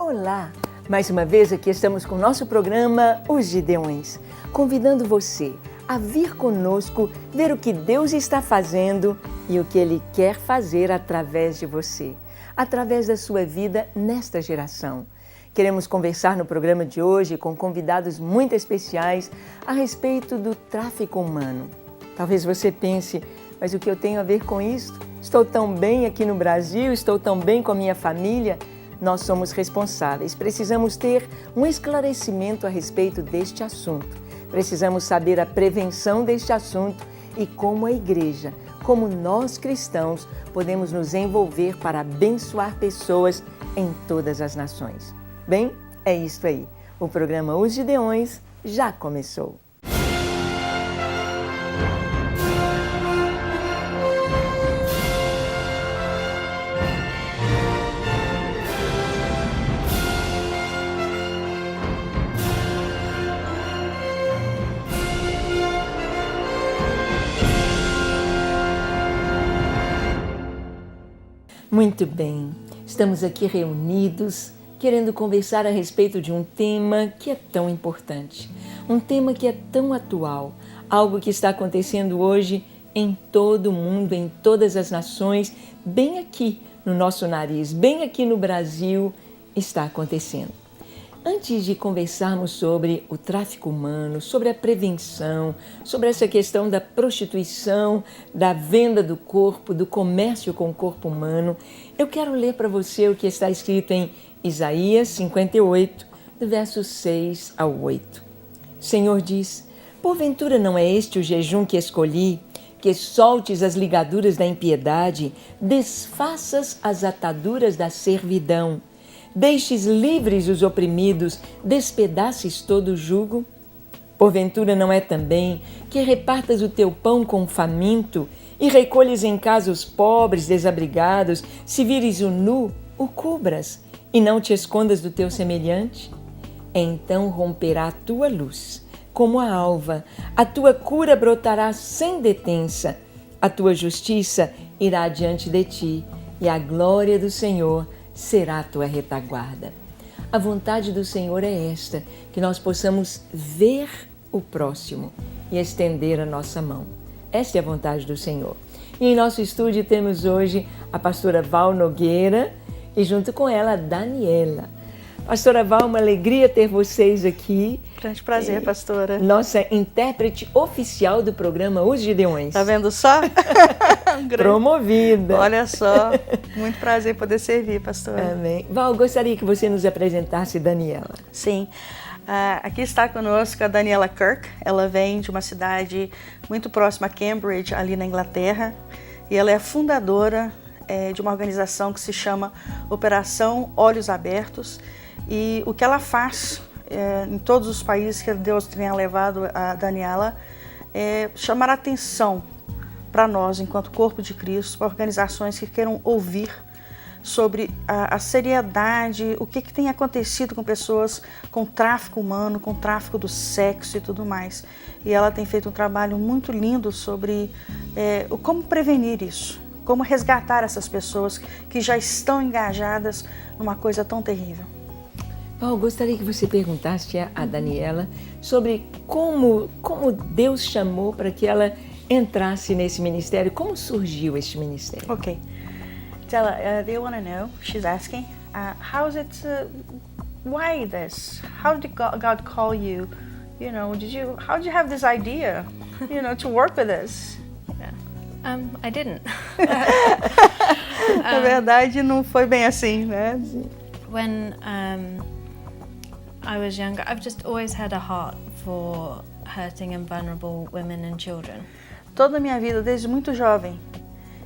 Olá! Mais uma vez aqui estamos com o nosso programa Os Gideões, convidando você a vir conosco ver o que Deus está fazendo e o que Ele quer fazer através de você, através da sua vida nesta geração. Queremos conversar no programa de hoje com convidados muito especiais a respeito do tráfico humano. Talvez você pense, mas o que eu tenho a ver com isso? Estou tão bem aqui no Brasil, estou tão bem com a minha família. Nós somos responsáveis, precisamos ter um esclarecimento a respeito deste assunto. Precisamos saber a prevenção deste assunto e como a igreja, como nós cristãos, podemos nos envolver para abençoar pessoas em todas as nações. Bem, é isso aí. O programa Os Gideões já começou. Muito bem, estamos aqui reunidos, querendo conversar a respeito de um tema que é tão importante, um tema que é tão atual, algo que está acontecendo hoje em todo o mundo, em todas as nações, bem aqui no nosso nariz, bem aqui no Brasil, está acontecendo. Antes de conversarmos sobre o tráfico humano, sobre a prevenção, sobre essa questão da prostituição, da venda do corpo, do comércio com o corpo humano, eu quero ler para você o que está escrito em Isaías 58, do verso 6 ao 8. O Senhor diz: porventura não é este o jejum que escolhi, que soltes as ligaduras da impiedade, desfaças as ataduras da servidão, deixes livres os oprimidos, despedaces todo o jugo? Porventura não é também que repartas o teu pão com o faminto e recolhes em casa os pobres, desabrigados, se vires o nu, o cubras e não te escondas do teu semelhante? Então romperá a tua luz, como a alva, a tua cura brotará sem detença, a tua justiça irá diante de ti e a glória do Senhor será a tua retaguarda. A vontade do Senhor é esta, que nós possamos ver o próximo e estender a nossa mão. Esta é a vontade do Senhor. E em nosso estúdio temos hoje a pastora Val Nogueira e junto com ela a Daniela. Pastora Val, uma alegria ter vocês aqui. Grande prazer, pastora. Nossa intérprete oficial do programa Os Gideões. Tá vendo só? Promovida. Olha só, muito prazer poder servir, pastora. Amém. Val, gostaria que você nos apresentasse Daniela. Sim. Aqui está conosco a Daniela Kirk. Ela vem de uma cidade muito próxima a Cambridge, ali na Inglaterra. E ela é fundadora de uma organização que se chama Operação Olhos Abertos. E o que ela faz em todos os países que Deus tenha levado a Daniela é chamar a atenção para nós, enquanto corpo de Cristo, para organizações que queiram ouvir sobre a seriedade, o que tem acontecido com pessoas com tráfico humano, com tráfico do sexo e tudo mais. E ela tem feito um trabalho muito lindo sobre como prevenir isso, como resgatar essas pessoas que já estão engajadas numa coisa tão terrível. Paulo, gostaria que você perguntasse a Daniela sobre como Deus chamou para que ela entrasse nesse ministério, como surgiu este ministério. Okay. Tell they want to know, she's asking, how is it, why this? How did God call you? You know, how did you have this idea, to work with us? I didn't. Na verdade, não foi bem assim, né? When I was younger, I've just always had a heart for hurting and vulnerable women and children. Toda a minha vida, desde muito jovem,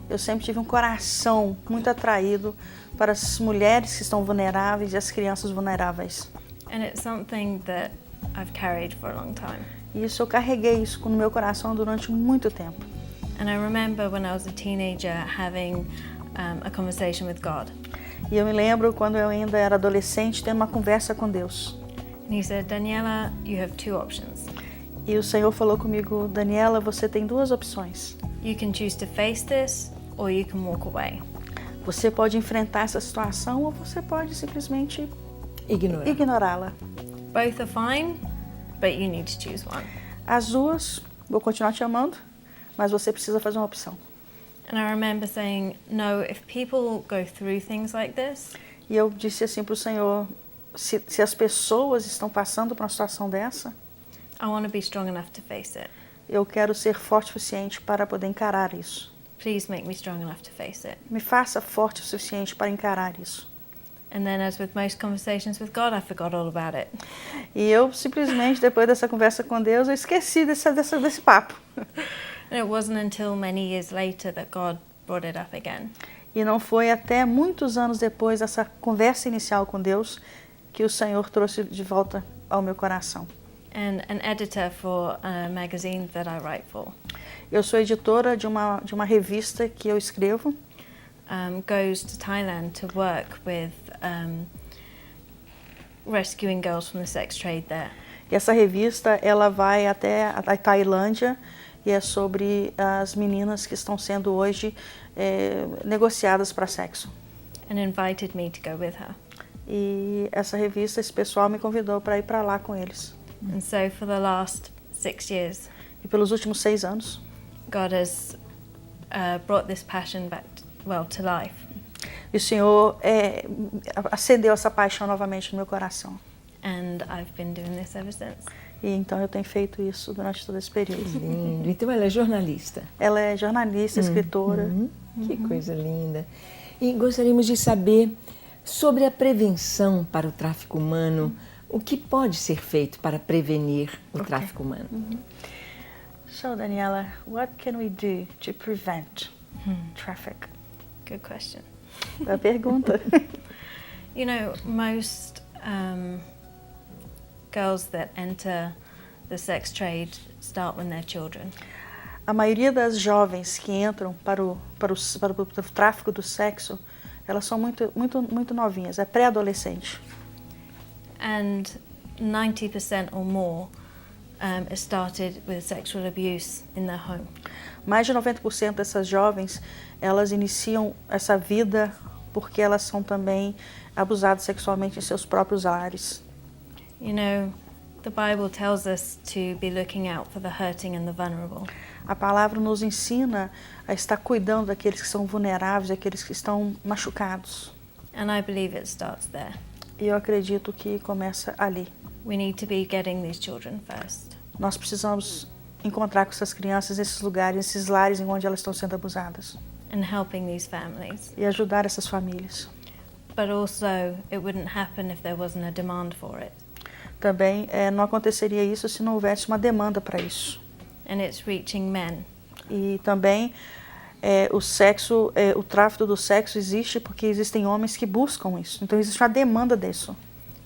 eu sempre tive um coração muito atraído para as mulheres que estão vulneráveis e as crianças vulneráveis. And it's something that I've carried for a long time. E isso eu carreguei isso no meu coração durante muito tempo. And I remember when I was a teenager having a conversation with God. E eu me lembro quando eu ainda era adolescente tendo uma conversa com Deus. And he said, Daniela, you have two options. E o Senhor falou comigo, Daniela, você tem duas opções. You can choose to face this or you can walk away. Você pode enfrentar essa situação ou você pode simplesmente ignorá-la. Both are fine, but you need to choose one. As duas, vou continuar te amando, mas você precisa fazer uma opção. And I remember saying, no, if people go through things like this, E eu disse assim para o Senhor, se as pessoas estão passando por uma situação dessa, I want to be strong enough to face it. eu quero ser forte o suficiente para poder encarar isso. Please make me strong enough to face it. Me faça forte o suficiente para encarar isso. And then, as with most conversations with God, I forgot all about it. E eu simplesmente, depois dessa conversa com Deus, eu esqueci desse papo. And it wasn't until many years later that God brought it up again. E não foi até muitos anos depois dessa conversa inicial com Deus que o Senhor trouxe de volta ao meu coração. And an editor for a magazine that I write for Eu sou editora de uma revista que eu escrevo. Goes to Thailand to work with rescuing girls from the sex trade there. E essa revista ela vai até a Tailândia e é sobre as meninas que estão sendo hoje negociadas para sexo. And invited me to go with her. E essa revista, esse pessoal me convidou para ir para lá com eles. And so for the last 6 years, E pelos últimos 6 anos, God has brought this passion back, to life. o Senhor acendeu essa paixão novamente no meu coração. And I've been doing this ever since. E então eu tenho feito isso durante todo esse período. Lindo. Então ela é jornalista. Ela é jornalista, escritora. Que coisa linda. E gostaríamos de saber sobre a prevenção para o tráfico humano. O que pode ser feito para prevenir o tráfico humano? So, Daniela, what can we do to prevent traffic? Good question. A pergunta. You know, most girls that enter the sex trade start when they're children. A maioria das jovens que entram para o tráfico do sexo, elas são muito novinhas, é pré-adolescente. And 90% or more is started with sexual abuse in their home. Mais de 90% dessas jovens, elas iniciam essa vida porque elas são também abusadas sexualmente em seus próprios lares. You know, the Bible tells us to be looking out for the hurting and the vulnerable. A palavra nos ensina a estar cuidando daqueles que são vulneráveis, daqueles que estão machucados. And I believe it starts there. E eu acredito que começa ali. We need to be getting these children first. Nós precisamos encontrar com essas crianças nesses lugares, nesses lares em onde elas estão sendo abusadas. And helping these families. E ajudar essas famílias. But also, it wouldn't happen if there wasn't a demand for it. Também não aconteceria isso se não houvesse uma demanda para isso. And it's reaching men. E também o tráfico do sexo existe porque existem homens que buscam isso. Então existe uma demanda disso.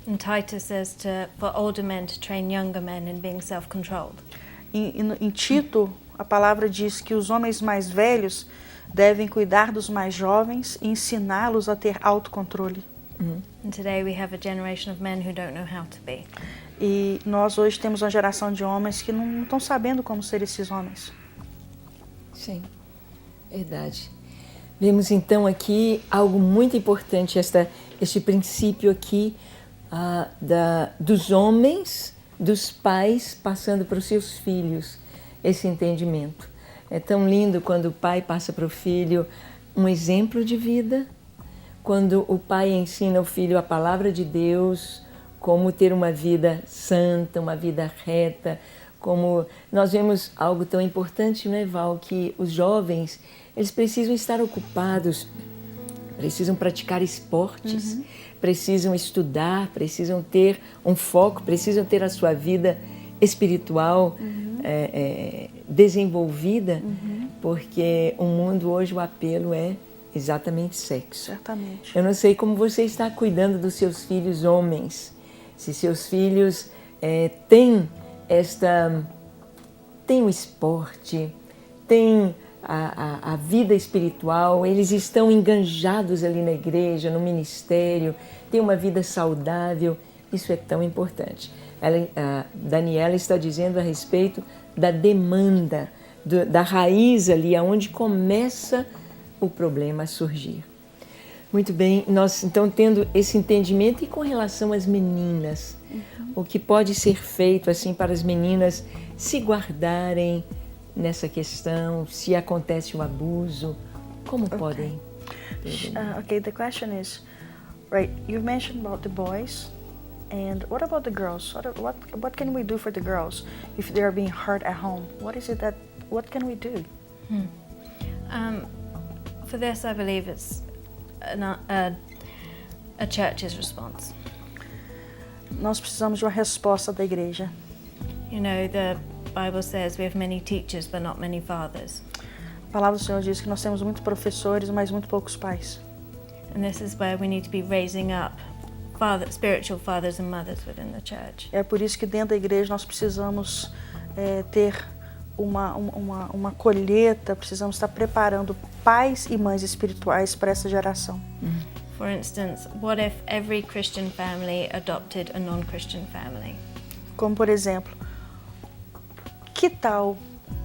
And Titus says for older men to train younger men in being self-controlled. Em Tito, a palavra diz que os homens mais velhos devem cuidar dos mais jovens e ensiná-los a ter autocontrole. And today we have a generation of men who don't know how to be. E nós hoje temos uma geração de homens que não estão sabendo como ser esses homens. Sim, verdade. Vemos então aqui algo muito importante, este princípio aqui dos homens, dos pais passando para os seus filhos esse entendimento. É tão lindo quando o pai passa para o filho um exemplo de vida, quando o pai ensina ao filho a palavra de Deus, como ter uma vida santa, uma vida reta, como nós vemos algo tão importante, né, Val, que os jovens, eles precisam estar ocupados, precisam praticar esportes, precisam estudar, precisam ter um foco, precisam ter a sua vida espiritual desenvolvida, porque o mundo hoje, o apelo é exatamente sexo. Certamente. Eu não sei como você está cuidando dos seus filhos homens, se seus filhos têm o esporte, têm a vida espiritual, eles estão enganjados ali na igreja, no ministério, têm uma vida saudável, isso é tão importante. A Daniela está dizendo a respeito da demanda, da raiz ali, aonde começa o problema a surgir. Muito bem, nós então tendo esse entendimento e com relação às meninas, o que pode ser feito assim para as meninas se guardarem nessa questão, se acontece um abuso, como podem? Okay, the question is, right, you've mentioned about the boys, and what about the girls? What can we do for the girls if they are being hurt at home? What can we do? For this, I believe it's a church's response. Nós precisamos de uma resposta da igreja. You know, the Bible says we have many teachers but not many fathers. A palavra do Senhor diz que nós temos muitos professores, mas muito poucos pais. And this is where we need to be raising up spiritual fathers and mothers within the church. É por isso que dentro da igreja nós precisamos ter uma colheita, precisamos estar preparando pais e mães espirituais para essa geração. For instance, what if every Christian family adopted a non-Christian family? Como por exemplo, que tal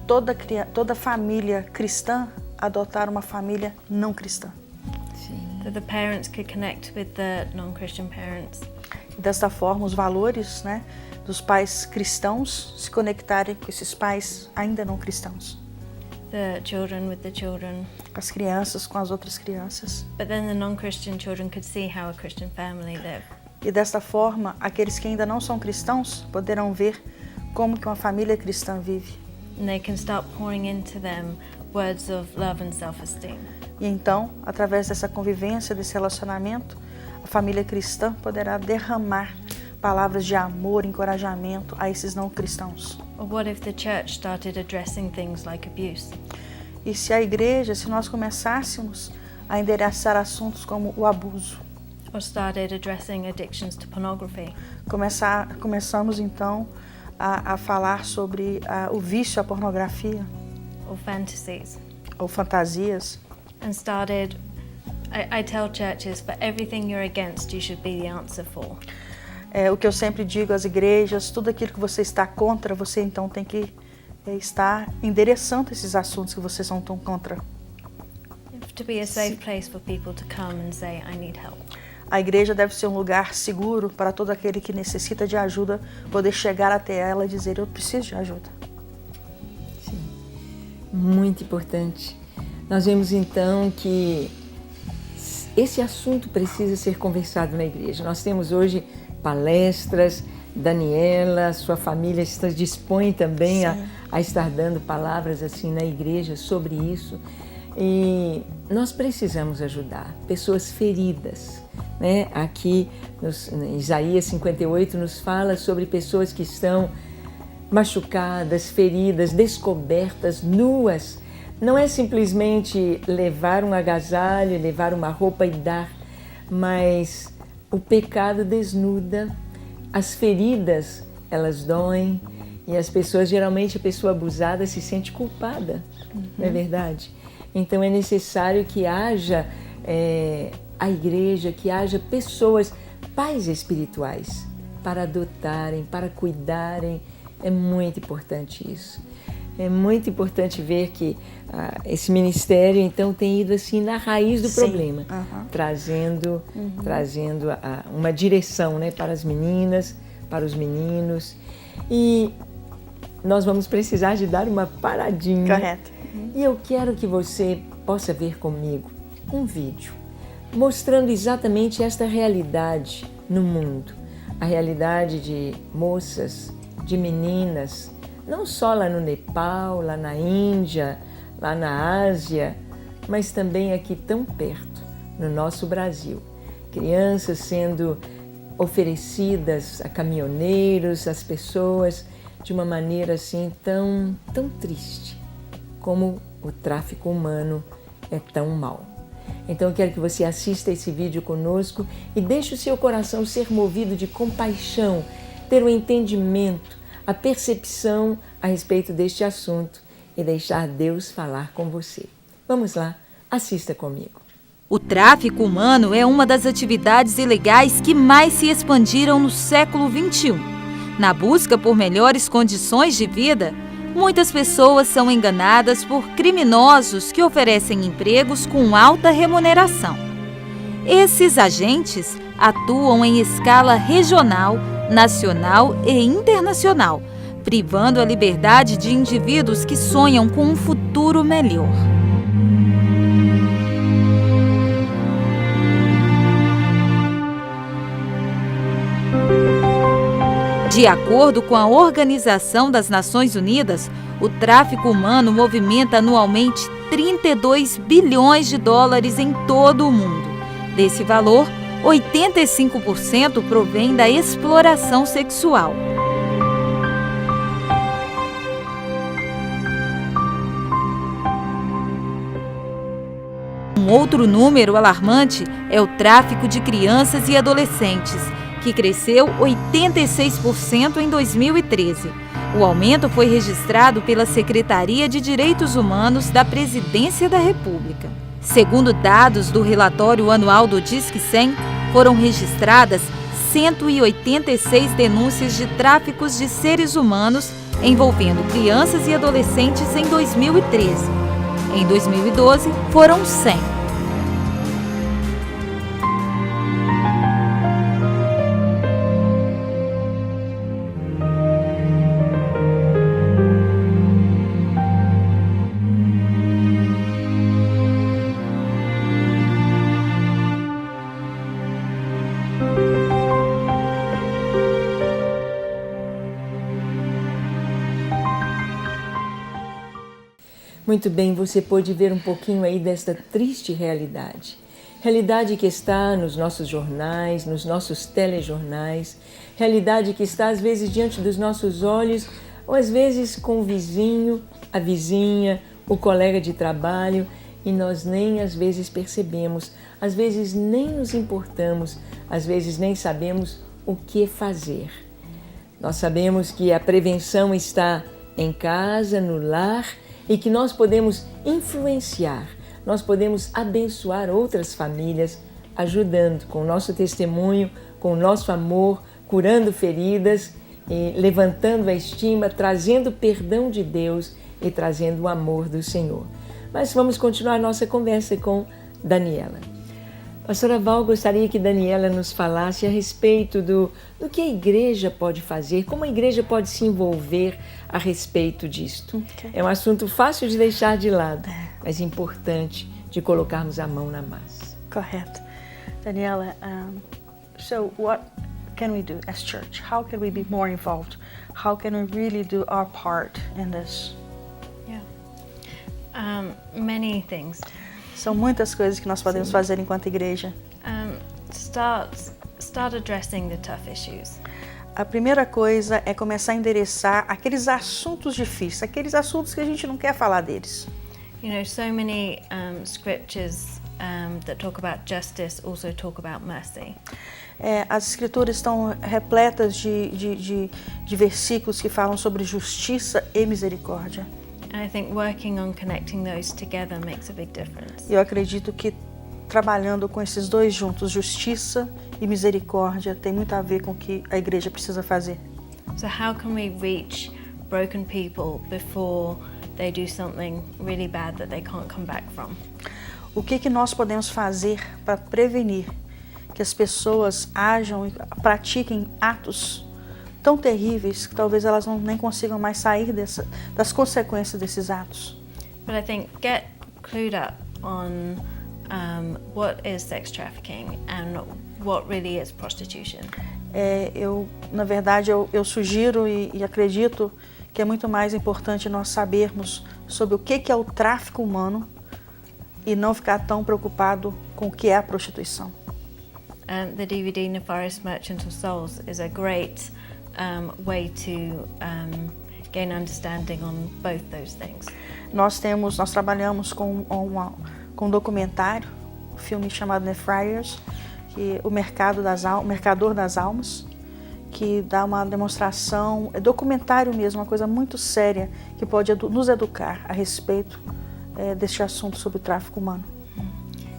toda família cristã adotar uma família não cristã? Sim. That the parents could connect with the non-Christian parents. Desta forma, os valores, né, dos pais cristãos se conectarem com esses pais ainda não cristãos. The children with the children. As crianças com as outras crianças. But then the non-Christian children could see how a Christian family live. E desta forma, aqueles que ainda não são cristãos poderão ver como que uma família cristã vive. And they can start pouring into them words of love and self-esteem. E então, através dessa convivência, desse relacionamento, a família cristã poderá derramar palavras de amor, encorajamento a esses não cristãos. Or what if the church started addressing things like abuse? E se a igreja, se nós começássemos a endereçar assuntos como o abuso, Or started addressing addictions to pornography? começamos então a falar sobre o vício à pornografia Or fantasies? ou fantasias. And started, I tell churches, for everything you're against, you should be the answer for. O que eu sempre digo às igrejas, tudo aquilo que você está contra, você então tem que estar endereçando esses assuntos que vocês não estão contra. To be a safe place for people to come and say, I need help. A igreja deve ser um lugar seguro para todo aquele que necessita de ajuda, poder chegar até ela e dizer, eu preciso de ajuda. Sim, muito importante. Nós vemos então que esse assunto precisa ser conversado na igreja. Nós temos hoje palestras, Daniela, sua família se dispõe também a estar dando palavras assim na igreja sobre isso. E nós precisamos ajudar pessoas feridas, né? Aqui em Isaías 58 nos fala sobre pessoas que estão machucadas, feridas, descobertas, nuas. Não é simplesmente levar um agasalho, levar uma roupa e dar, mas o pecado desnuda, as feridas, elas doem e as pessoas, geralmente a pessoa abusada se sente culpada, não é verdade? Então é necessário que haja a igreja, que haja pessoas, pais espirituais, para adotarem, para cuidarem. É muito importante isso. É muito importante ver que esse ministério, então, tem ido assim na raiz do problema, trazendo uma direção, né, para as meninas, para os meninos. E nós vamos precisar de dar uma paradinha. Correto. E eu quero que você possa ver comigo um vídeo mostrando exatamente esta realidade no mundo. A realidade de moças, de meninas, não só lá no Nepal, lá na Índia, lá na Ásia, mas também aqui tão perto, no nosso Brasil. Crianças sendo oferecidas a caminhoneiros, às pessoas, de uma maneira assim tão triste, como o tráfico humano é tão mau. Então eu quero que você assista esse vídeo conosco e deixe o seu coração ser movido de compaixão, ter um entendimento, a percepção a respeito deste assunto e deixar Deus falar com você. Vamos lá, assista comigo. O tráfico humano é uma das atividades ilegais que mais se expandiram no século XXI. Na busca por melhores condições de vida, muitas pessoas são enganadas por criminosos que oferecem empregos com alta remuneração. Esses agentes atuam em escala regional, nacional e internacional, privando a liberdade de indivíduos que sonham com um futuro melhor. De acordo com a Organização das Nações Unidas, o tráfico humano movimenta anualmente 32 bilhões de dólares em todo o mundo. Desse valor, 85% provém da exploração sexual. Um outro número alarmante é o tráfico de crianças e adolescentes, que cresceu 86% em 2013. O aumento foi registrado pela Secretaria de Direitos Humanos da Presidência da República. Segundo dados do relatório anual do Disque 100, foram registradas 186 denúncias de tráficos de seres humanos envolvendo crianças e adolescentes em 2013. Em 2012, foram 100. Muito bem, você pôde ver um pouquinho aí desta triste realidade. Realidade que está nos nossos jornais, nos nossos telejornais, realidade que está às vezes diante dos nossos olhos, ou às vezes com o vizinho, a vizinha, o colega de trabalho, e nós nem às vezes percebemos, às vezes nem nos importamos, às vezes nem sabemos o que fazer. Nós sabemos que a prevenção está em casa, no lar, e que nós podemos influenciar, nós podemos abençoar outras famílias, ajudando com o nosso testemunho, com o nosso amor, curando feridas, levantando a estima, trazendo perdão de Deus e trazendo o amor do Senhor. Mas vamos continuar a nossa conversa com Daniela. Pastora Val, gostaria que Daniela nos falasse a respeito do que a igreja pode fazer, como a igreja pode se envolver a respeito disto. Okay. É um assunto fácil de deixar de lado, mas importante de colocarmos a mão na massa. Correto. Daniela, so what can we do as church? How can we be more involved? How can we really do our part in this? Yeah. Many things. São muitas coisas que nós podemos fazer enquanto igreja. Start addressing the tough issues. A primeira coisa é começar a endereçar aqueles assuntos difíceis, aqueles assuntos que a gente não quer falar deles. You know, so many scriptures that talk about justice also talk about mercy. As escrituras estão repletas de versículos que falam sobre justiça e misericórdia. And I think working on connecting those together makes a big difference. Eu acredito que trabalhando com esses dois juntos, justiça e misericórdia, tem muito a ver com o que a igreja precisa fazer. So how can we reach broken people before they do something really bad that they can't come back from? O que nós podemos fazer para prevenir que as pessoas ajam e pratiquem atos tão terríveis que talvez elas nem consigam mais sair das consequências desses atos? But I think get clued up on what is sex trafficking and what really is prostitution. Na verdade, eu sugiro e acredito que é muito mais importante nós sabermos sobre o que é o tráfico humano e não ficar tão preocupado com o que é a prostituição. The DVD Nefarious Merchant of Souls is a great way to gain understanding on both those things. Nós trabalhamos com um documentário, um filme chamado Nefarious, que o Mercador das Almas, que dá uma demonstração, é documentário mesmo, uma coisa muito séria que pode nos educar a respeito deste assunto sobre o tráfico humano.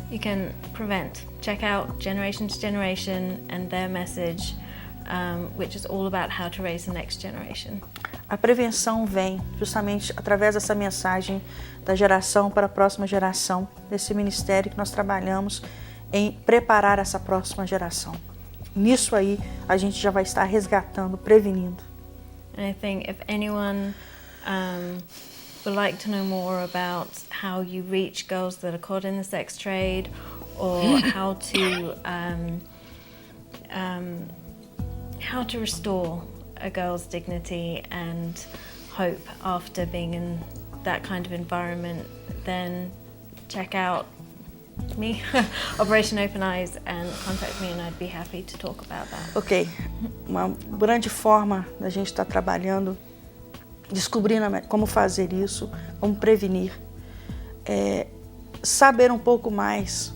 You can prevent. Check out Generation to Generation and their message, which is all about how to raise the next generation. A prevenção vem justamente através dessa mensagem da geração para a próxima geração, desse ministério que nós trabalhamos em preparar essa próxima geração. Nisso aí a gente já vai estar resgatando, prevenindo. And I think if anyone would like to know more about how you reach girls that are caught in the sex trade, or how to restore a girl's dignity and hope after being in that kind of environment, then check out me, Operation Open Eyes, and contact me and I'd be happy to talk about that. Ok, uma grande forma da gente estar trabalhando, descobrindo como fazer isso, como prevenir, saber um pouco mais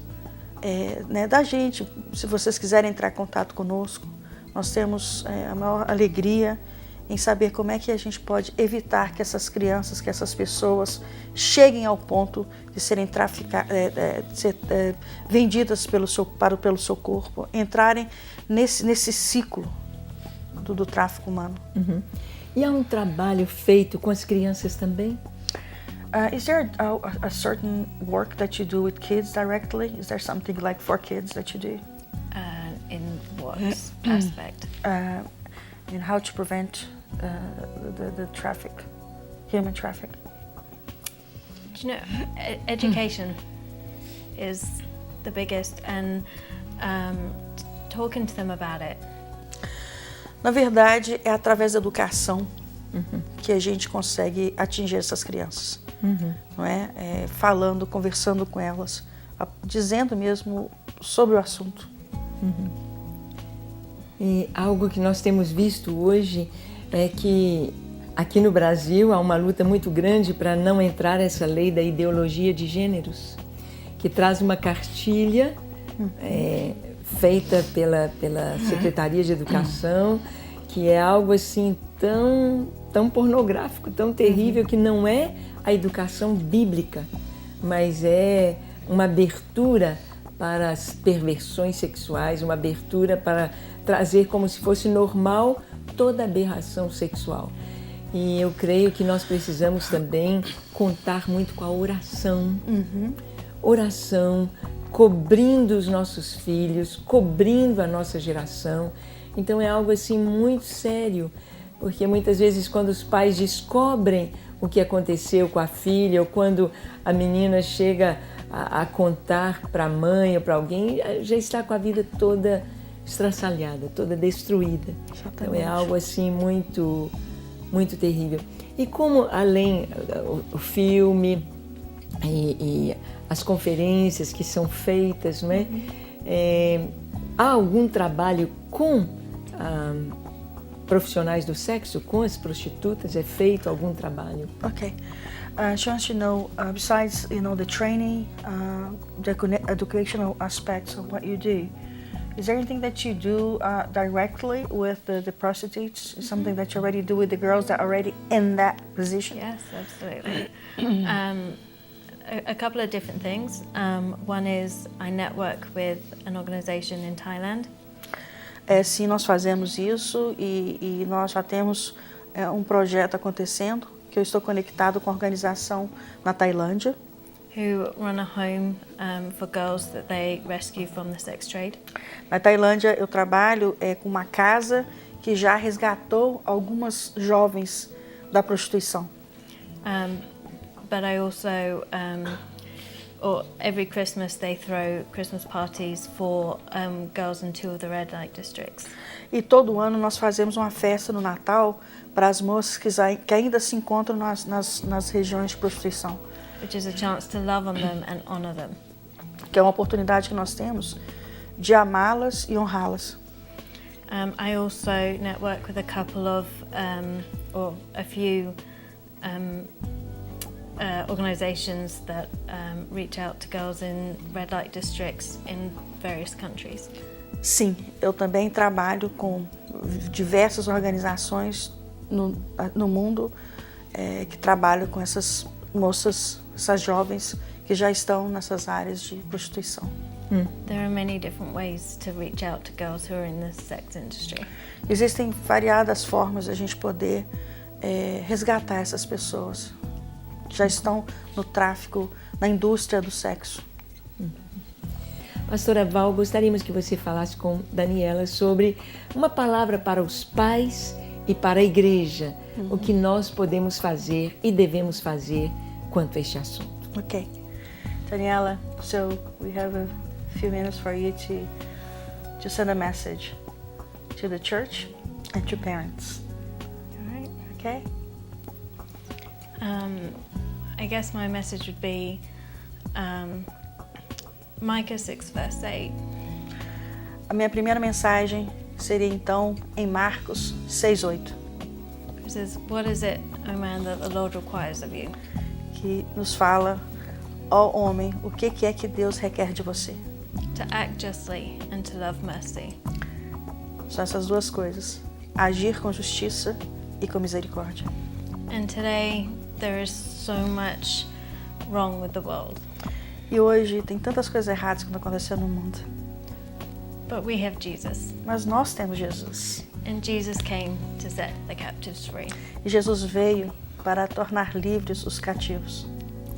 né, da gente. Se vocês quiserem entrar em contato conosco, nós temos a maior alegria em saber como é que a gente pode evitar que essas crianças, que essas pessoas cheguem ao ponto de serem vendidas pelo seu corpo, entrarem nesse ciclo do tráfico humano. Uhum. E há um trabalho feito com as crianças também? Is there a certain work that you do with kids directly? Is there something like for kids that you do? In what aspect? In how to prevent the traffic, human traffic? Do you know, education is the biggest, and talking to them about it. Na verdade, é através da educação que a gente consegue atingir essas crianças, não é? Falando, conversando com elas, dizendo mesmo sobre o assunto. E algo que nós temos visto hoje é que aqui no Brasil há uma luta muito grande para não entrar essa lei da ideologia de gêneros, que traz uma cartilha feita pela Secretaria de Educação, que é algo assim tão pornográfico, tão terrível, que não é a educação bíblica, mas é uma abertura para as perversões sexuais, uma abertura para trazer como se fosse normal toda aberração sexual. E eu creio que nós precisamos também contar muito com a oração. Oração, cobrindo os nossos filhos, cobrindo a nossa geração. Então é algo assim muito sério, porque muitas vezes quando os pais descobrem o que aconteceu com a filha, ou quando a menina chega a contar para a mãe ou para alguém, já está com a vida toda estraçalhada, toda destruída. Exatamente. Então é algo assim muito, muito terrível. E como além o filme e as conferências que são feitas, não é? Há algum trabalho com profissionais do sexo, com as prostitutas? É feito algum trabalho? Okay. She wants to know, besides, the training, the educational aspects of what you do, is there anything that you do directly with the prostitutes? Something that you already do with the girls that are already in that position? Yes, absolutely. A couple of different things. One is I network with an organization in Thailand. Sim, nós fazemos isso e nós já temos um projeto acontecendo, que eu estou conectado com a organização na Tailândia. Who run a home for girls that they rescue from the sex trade. Na Tailândia eu trabalho com uma casa que já resgatou algumas jovens da prostituição. But I also, every Christmas they throw Christmas parties for girls in 2 of the red light districts. E todo ano nós fazemos uma festa no Natal para as moças que ainda se encontram nas regiões de prostituição. Which is a chance to love on them and honor them. Que é uma oportunidade que nós temos de amá-las e honrá-las. I also network with a couple of, or a few organizations that reach out to girls in red light districts in various countries. Sim, eu também trabalho com diversas organizações no mundo que trabalham com essas moças, essas jovens que já estão nessas áreas de prostituição. There are many different ways to reach out to girls who are in the sex industry. Existem variadas formas de a gente poder resgatar essas pessoas que já estão no tráfico, na indústria do sexo. Pastora Val, gostaríamos que você falasse com Daniela sobre uma palavra para os pais e para a igreja, o que nós podemos fazer e devemos fazer quanto a este assunto. Okay. Daniela, so we have a few minutes for you to send a message to the church and to parents. All right. Okay? I guess my message would be Micah 6 verse 8. A minha primeira mensagem seria então em Marcos 6:8, It says, "What is it, O man, that the Lord requires of you? que nos fala: ó homem, o que é que Deus requer de você? To act justly and to love mercy." São essas duas coisas: agir com justiça e com misericórdia. And today there is so much wrong with the world, E hoje tem tantas coisas erradas que estão acontecendo no mundo, but we have Jesus, mas nós temos Jesus. and Jesus came to set the captives free, E Jesus veio para tornar livres os cativos.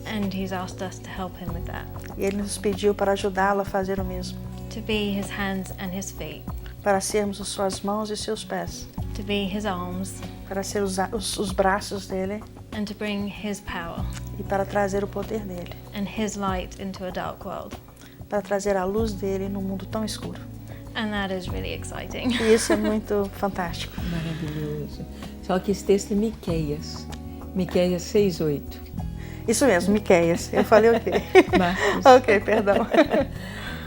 and He's asked us to help Him with that, E Ele nos pediu para ajudá-lo a fazer o mesmo, to be His hands and His feet, para sermos as suas mãos e seus pés, to be His arms, para ser os braços dele and to bring His power e para trazer o poder dele, and His light into a dark world. para trazer a luz dele num mundo tão escuro. And that is really exciting. E isso é muito fantástico. Maravilhoso. Só que esse texto é Miqueias 6:8. Isso mesmo, Miqueias. Eu falei o quê? Marcos. Ok, perdão.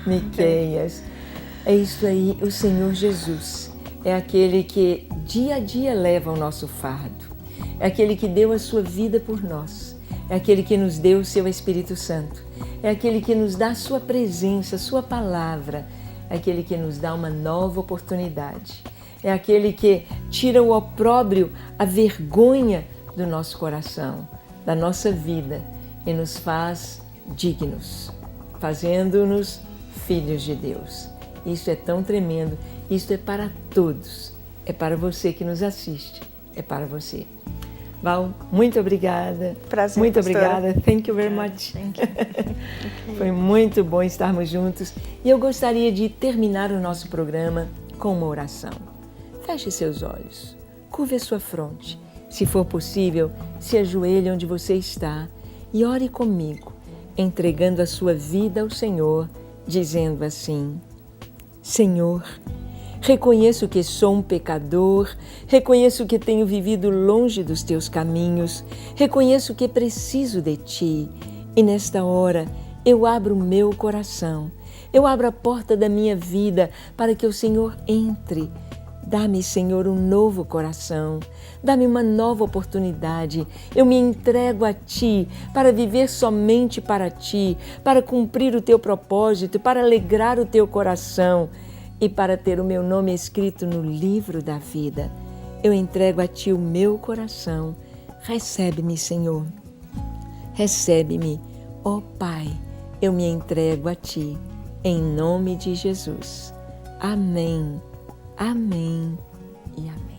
Miqueias. É isso aí, o Senhor Jesus. É aquele que dia a dia leva o nosso fardo. É aquele que deu a sua vida por nós. É aquele que nos deu o seu Espírito Santo. É aquele que nos dá a sua presença, a sua palavra. É aquele que nos dá uma nova oportunidade. É aquele que tira o opróbrio, a vergonha do nosso coração, da nossa vida e nos faz dignos, fazendo-nos filhos de Deus. Isso é tão tremendo, isso é para todos, é para você que nos assiste, é para você. Val, muito obrigada. Prazer, muito pastora. obrigada. Thank you very much. Thank you. Foi muito bom estarmos juntos e eu gostaria de terminar o nosso programa com uma oração. Feche seus olhos, curve a sua fronte. Se for possível, se ajoelhe onde você está e ore comigo, entregando a sua vida ao Senhor, dizendo assim: Senhor, reconheço que sou um pecador, reconheço que tenho vivido longe dos teus caminhos, reconheço que preciso de ti e nesta hora eu abro o meu coração, eu abro a porta da minha vida para que o Senhor entre. Dá-me, Senhor, um novo coração, dá-me uma nova oportunidade. Eu me entrego a Ti para viver somente para Ti, para cumprir o Teu propósito, para alegrar o Teu coração e para ter o meu nome escrito no livro da vida. Eu entrego a Ti o meu coração. Recebe-me, Senhor. Recebe-me, ó Pai. Eu me entrego a Ti, em nome de Jesus. Amém. Amém e amém.